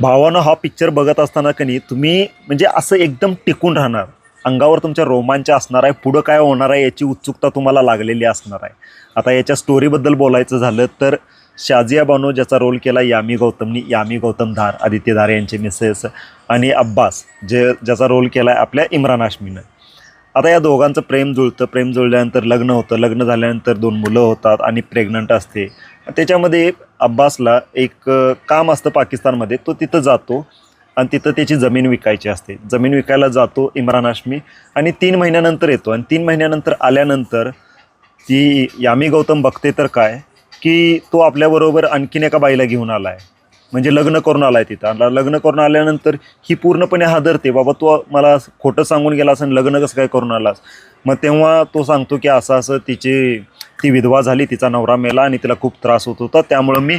भावानं हा पिक्चर बघत असताना की नाही तुम्ही म्हणजे असं एकदम टिकून राहणार, अंगावर तुमच्या रोमांच असणार आहे, पुढं काय होणार आहे याची उत्सुकता तुम्हाला लागलेली असणार आहे. आता याच्या स्टोरीबद्दल बोलायचं झालं तर शाजिया बानो ज्याचा रोल केला यामी गौतमनी, यामी गौतम धार, आदित्य धार यांचे मिसेस, आणि अब्बास ज्याचा रोल केला आहे आपल्या इम्रान हाशमीनं. आता या दोघांचं प्रेम जुळतं, प्रेम जुळल्यानंतर लग्न होतं, लग्न झाल्यानंतर 2 मुलं होतात आणि प्रेग्नंट असते. त्याच्यामध्ये अब्बासला एक काम असतं पाकिस्तानमध्ये, तो तिथं जातो आणि तिथं त्याची जमीन विकायची असते. जमीन विकायला जातो इम्रान हाशमी आणि 3 महिन्यानंतर येतो आणि 3 महिन्यानंतर आल्यानंतर ती यामी गौतम बघते तर काय की तो आपल्याबरोबर आणखीन एका बाईला घेऊन आला आहे, म्हणजे लग्न करून आला आहे तिथं. लग्न करून आल्यानंतर ही पूर्णपणे हादरते, बाबा तू मला खोटं सांगून गेला असं लग्न कसं काय करून आलास. मग तेव्हा तो सांगतो की असं असं ती विधवा झाली, तिचा नवरा मेला आणि तिला खूप त्रास होत होता, त्यामुळं मी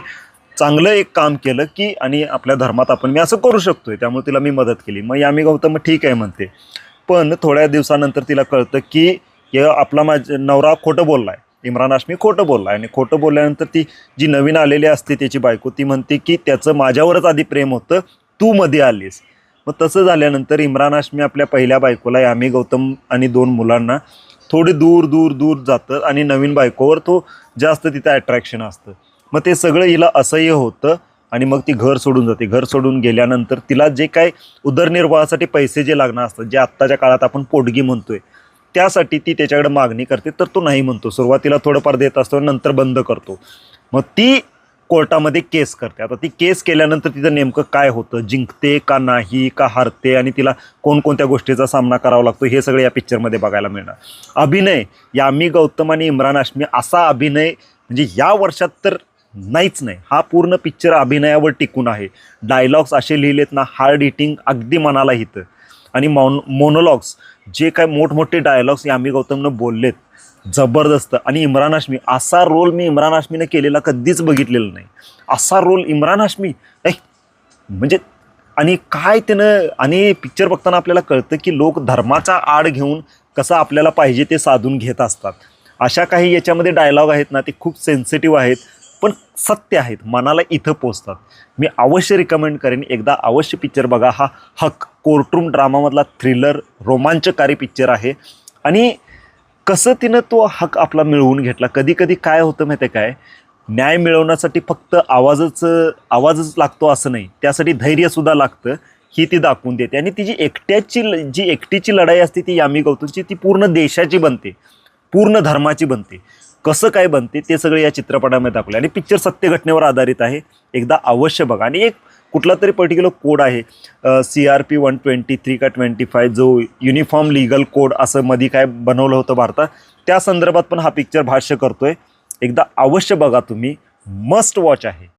चांगलं एक काम केलं की आणि आपल्या धर्मात आपण मी असं करू शकतोय, त्यामुळे तिला मी मदत केली. मग यामी गौतम ठीक आहे म्हणते, पण थोड्या दिवसानंतर तिला कळतं की आपला नवरा खोटं बोलला आहे, इम्रान हाशमी खोटं बोलला आहे. आणि खोटं बोलल्यानंतर ती जी नवीन आलेली असते त्याची बायको, ती म्हणते की त्याचं माझ्यावरच आधी प्रेम होतं, तू मध्ये आलीस. मग तसं झाल्यानंतर इम्रान हाशमी आपल्या पहिल्या बायकोला यामी गौतम आणि 2 मुलांना थोडी दूर दूर दूर जातं आणि नवीन बायकोवर तो जास्त तिथं अट्रॅक्शन असतं. मग ते सगळं हिला असह्य होतं आणि मग ती घर सोडून जाते. घर सोडून गेल्यानंतर तिला जे काय उदरनिर्वाहासाठी पैसे जे लागणार असतात, जे आत्ताच्या काळात आपण पोटगी म्हणतोय, त्यासाठी ती त्याच्याकडे मागणी करते, तर तो नाही म्हणतो. सुरुवातीला थोडंफार देत असतो, नंतर बंद करतो. मग ती कोर्टामध्ये केस करते. आता ती केस केल्यानंतर तिथं नेमकं काय होतं, जिंकते का नाही का हारते आणि तिला कोणकोणत्या गोष्टीचा सामना करावा लागतो, हे सगळं या पिक्चरमध्ये बघायला मिळणार. अभिनय यामी गौतम आणि इम्रान हाशमी असा अभिनय म्हणजे या वर्षात तर नाहीच नाही. हा पूर्ण पिक्चर अभिनयावर टिकून आहे. डायलॉग्स असे लिहिलेत ना, हार्ड हिटिंग, अगदी मनाला हितं. आणि मोनोलॉग्स जे काय मोठमोठे डायलॉग्स यामी गौतमनं बोललेत, जबरदस्त. आणि इम्रान हाशमी असा रोल मी इम्रान हाशमीनं केलेला कधीच बघितलेला नाही. असा रोल इम्रान हाशमी म्हणजे, आणि काय त्यानं, आणि पिक्चर बघताना आपल्याला कळतं की लोक धर्माचा आड घेऊन कसं आपल्याला पाहिजे ते साधून घेत असतात. अशा काही याच्यामध्ये डायलॉग आहेत ना, ते खूप सेन्सिटिव्ह आहेत, पण सत्य आहेत, मनाला इथं पोचतात. मी अवश्य रिकमेंड करेन, एकदा अवश्य पिक्चर बघा. हा हक कोर्टरूम ड्रामामधला थ्रिलर रोमांचकारी पिक्चर आहे. आणि कसं तिनं तो हक आपला मिळवून घेतला. कधी कधी काय होतं माहिती आहे काय, न्याय मिळवण्यासाठी फक्त आवाजच लागतो असं नाही, त्यासाठी धैर्यसुद्धा लागतं, ही ती दाखवून देते. आणि ती जी एकटीची लढाई असते ती यामी गौतमची, ती पूर्ण देशाची बनते, पूर्ण धर्माची बनते. कसं काय बनते ते सगळं या चित्रपटामध्ये दाखवलं. आणि पिक्चर सत्य घटनेवर आधारित आहे, एकदा अवश्य बघा. आणि एक कुठला तरी पर्टिक्युलर कोड आहे, CRP 123 का 25, जो युनिफॉर्म लिगल कोड असं मध्ये काय बनवलं होतं भारतात, त्या संदर्भात पण हा पिक्चर भाष्य करतोय. एकदा अवश्य बघा तुम्ही, मस्ट वॉच आहे.